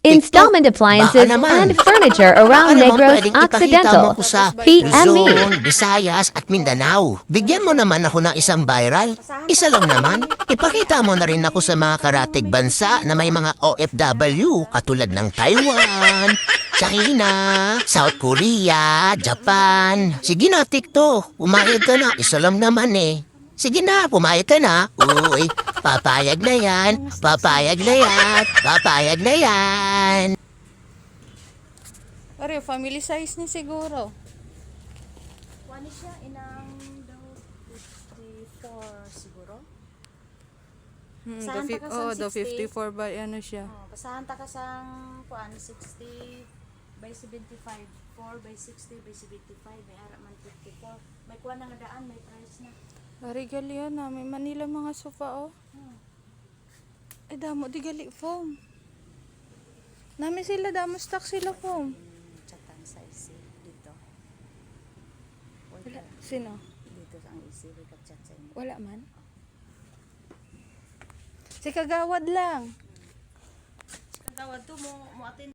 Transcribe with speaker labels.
Speaker 1: Installment appliances and furniture around Negros Occidental. PM me.
Speaker 2: Luzon, Visayas at Mindanao. Bigyan mo naman ako ng isang viral. Isa lang naman. Ipakita mo na rin ako sa mga karatig bansa na may mga OFW katulad ng Taiwan, China, South Korea, Japan. Sige na, TikTok. Umayag ka na. Isa lang naman eh. Sige na, pumayag ka na. Uy, papayag na yan. Papayag na yan. Papayag na yan.
Speaker 3: Pare, family size ni siguro.
Speaker 4: Wani siya inang daw 54 siguro. Basahan ta ka sa
Speaker 3: The
Speaker 4: 60.
Speaker 3: 54 by ano siya.
Speaker 4: Oh, basahan ta ka sa kuan 60 by 75, 4 by 60 by 75, may ara man 54. May kuan na nga daan, may price na.
Speaker 3: Pare, gali yan na. May Manila mga sofa, oh. Ay, damo, di gali foam. Nami sila, damo stock sila foam.
Speaker 4: Chatan sa IC dito.
Speaker 3: Wala. Sino?
Speaker 4: Dito ang IC ka chat sa inyo.
Speaker 3: Wala man. Si Kagawad lang.
Speaker 4: Kagawad to mo atin